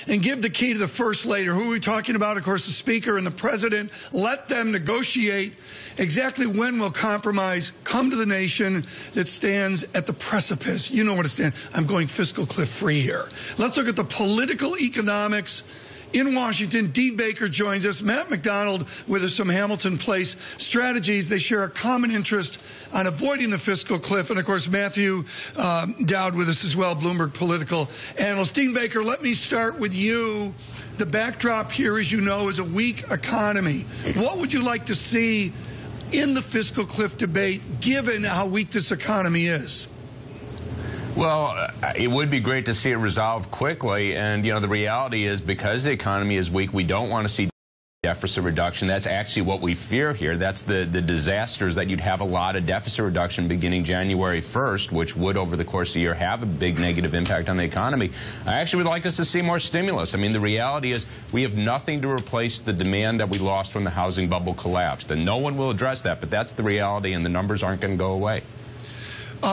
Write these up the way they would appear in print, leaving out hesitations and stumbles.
and give the key to the first lady. Who are we talking about? Of course, the Speaker and the President. Let them negotiate exactly when will compromise come to the nation that stands at the precipice. You know what it stands. I'm going fiscal cliff free here. Let's look at the political economics in Washington. Dean Baker joins us. Matt McDonald with us from Hamilton Place Strategies. They share a common interest on avoiding the fiscal cliff. And, of course, Matthew Dowd with us as well, Bloomberg political analyst. Dean Baker, let me start with you. The backdrop here, as you know, is a weak economy. What would you like to see in the fiscal cliff debate, given how weak this economy is? Well, it would be great to see it resolved quickly. And, you know, the reality is because the economy is weak, we don't want to see deficit reduction. That's actually what we fear here. That's the disasters that you'd have a lot of deficit reduction beginning January 1st, which would over the course of the year have a big negative impact on the economy. I actually would like us to see more stimulus. I mean, the reality is we have nothing to replace the demand that we lost when the housing bubble collapsed. And no one will address that, but that's the reality, and the numbers aren't going to go away.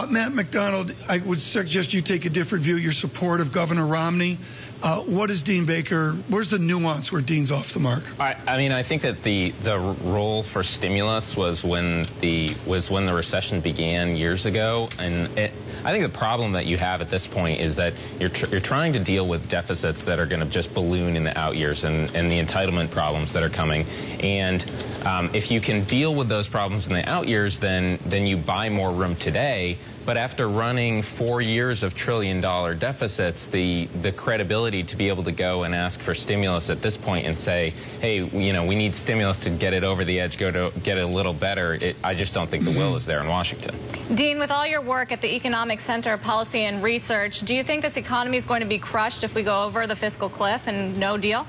Matt McDonald, I would suggest you take a different view. Your support of Governor Romney. What is Dean Baker? Where's the nuance where Dean's off the mark? I mean, I think that the role for stimulus was when the recession began years ago, and I think the problem that you have at this point is that you're trying to deal with deficits that are going to just balloon in the out years and the entitlement problems that are coming. And if you can deal with those problems in the out years, then you buy more room today. But after running 4 years of trillion-dollar deficits, the credibility to be able to go and ask for stimulus at this point and say, hey, you know, we need stimulus to get it over the edge, get it a little better, I just don't think the will is there in Washington. Dean, with all your work at the Economic Center of Policy and Research, do you think this economy is going to be crushed if we go over the fiscal cliff and no deal?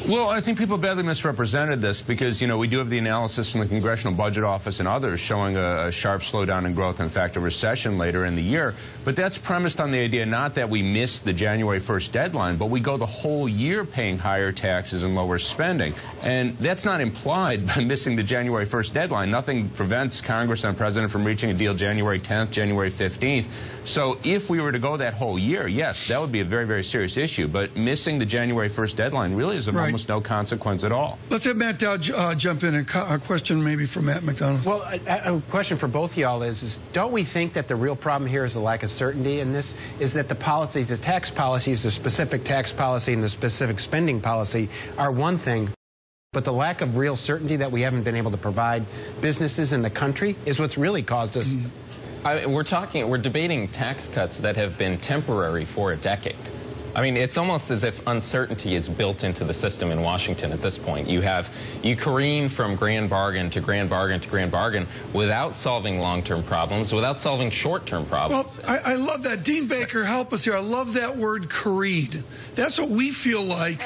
Well, I think people badly misrepresented this because, you know, we do have the analysis from the Congressional Budget Office and others showing a sharp slowdown in growth, in fact, a recession later in the year. But that's premised on the idea not that we missed the January 1st deadline, but we go the whole year paying higher taxes and lower spending. And that's not implied by missing the January 1st deadline. Nothing prevents Congress and the President from reaching a deal January 10th, January 15th. So if we were to go that whole year, yes, that would be a very, very serious issue. But missing the January 1st deadline really is almost no consequence at all. Let's have Matt Dowd jump in. A question maybe for Matt McDonald. Well, a question for both of y'all is don't we think that the real problem here is the lack of certainty in this? Is that the policies, the tax policies, the specific tax policy and the specific spending policy are one thing, but the lack of real certainty that we haven't been able to provide businesses in the country is what's really caused us. We're debating tax cuts that have been temporary for a decade. I mean, it's almost as if uncertainty is built into the system in Washington at this point. You careen from grand bargain to grand bargain to grand bargain without solving long-term problems, without solving short-term problems. Well, I love that. Dean Baker, help us here. I love that word careened. That's what we feel like,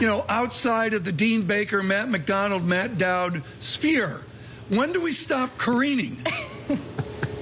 you know, outside of the Dean Baker, Matt McDonald, Matt Dowd sphere. When do we stop careening?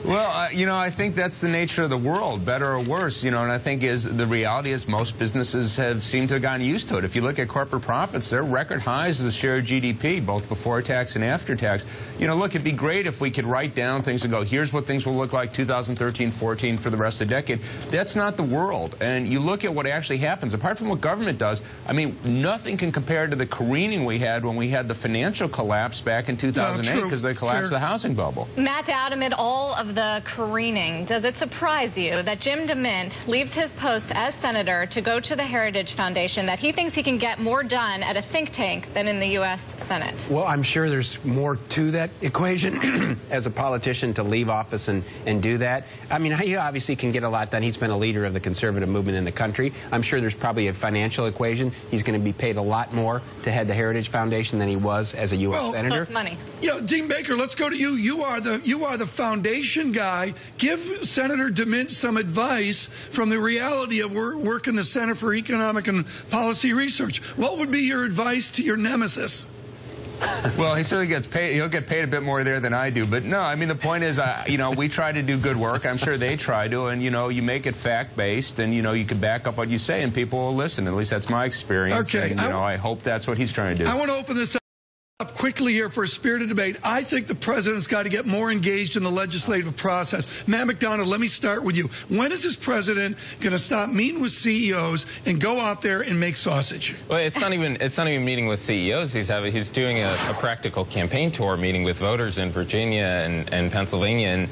Well, you know, I think that's the nature of the world, better or worse, you know, and I think the reality is most businesses have seemed to have gotten used to it. If you look at corporate profits, they're record highs as a share of GDP, both before tax and after tax. You know, look, it'd be great if we could write down things and go, here's what things will look like 2013-14 for the rest of the decade. That's not the world. And you look at what actually happens. Apart from what government does, I mean, nothing can compare to the careening we had when we had the financial collapse back in 2008 because they collapsed the housing bubble. Matt Dowd, amid all of the careening, does it surprise you that Jim DeMint leaves his post as senator to go to the Heritage Foundation, that he thinks he can get more done at a think tank than in the U.S. Senate? Well, I'm sure there's more to that equation as a politician to leave office and do that. I mean, he obviously can get a lot done. He's been a leader of the conservative movement in the country. I'm sure there's probably a financial equation. He's going to be paid a lot more to head the Heritage Foundation than he was as a U.S. senator. That's money. Yeah, Dean Baker, let's go to you. You are the foundation guy. Give Senator DeMint some advice from the reality of work in the Center for Economic and Policy Research. What would be your advice to your nemesis? Well, he certainly gets paid. He'll get paid a bit more there than I do. But no, I mean, the point is, you know, we try to do good work. I'm sure they try to. And, you know, you make it fact-based and, you know, you can back up what you say and people will listen. At least that's my experience. Okay. And, you know, I hope that's what he's trying to do. I want to open this up. Up quickly here for a spirited debate. I think the president's got to get more engaged in the legislative process. Matt McDonald, let me start with you. When is this president going to stop meeting with CEOs and go out there and make sausage? Well, it's not even meeting with CEOs. He's doing a practical campaign tour, meeting with voters in Virginia and Pennsylvania, and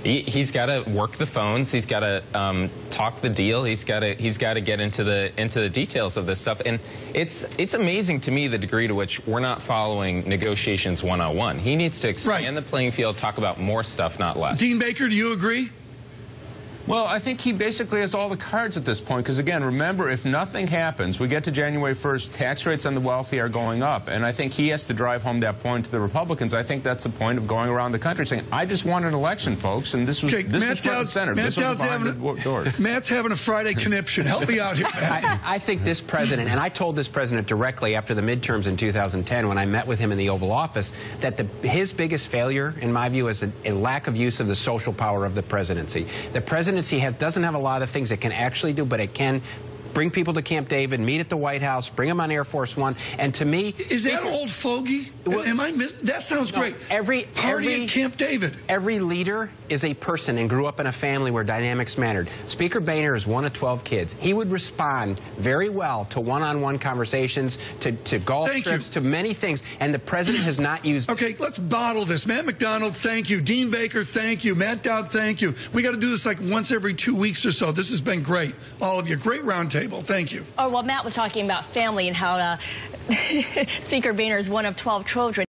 he's got to work the phones. He's got to talk the deal. He's got to get into the details of this stuff. And it's amazing to me the degree to which we're not following negotiations one-on-one. He needs to expand the playing field, talk about more stuff, not less. Dean Baker, do you agree? Well, I think he basically has all the cards at this point because, again, remember, if nothing happens, we get to January 1st, tax rates on the wealthy are going up, and I think he has to drive home that point to the Republicans. I think that's the point of going around the country saying, I just want an election, folks, and this was front and center. This was behind the doors. Matt's having a Friday conniption. Help me out here, Matt. I think this president, and I told this president directly after the midterms in 2010 when I met with him in the Oval Office, that his biggest failure, in my view, is a lack of use of the social power of the presidency. The presidency doesn't have a lot of things it can actually do, but it can bring people to Camp David, meet at the White House, bring them on Air Force One, and to me... Is that old fogey? Well, am I that sounds great. Party at Camp David. Every leader is a person and grew up in a family where dynamics mattered. Speaker Boehner is one of 12 kids. He would respond very well to one-on-one conversations, to golf trips, to many things, and the president has not used... Okay, let's bottle this. Matt McDonald, thank you. Dean Baker, thank you. Matt Dowd, thank you. We got to do this like once every 2 weeks or so. This has been great. All of you. Great roundtable. Thank you. Oh, well, Matt was talking about family and how Speaker Boehner is one of 12 children.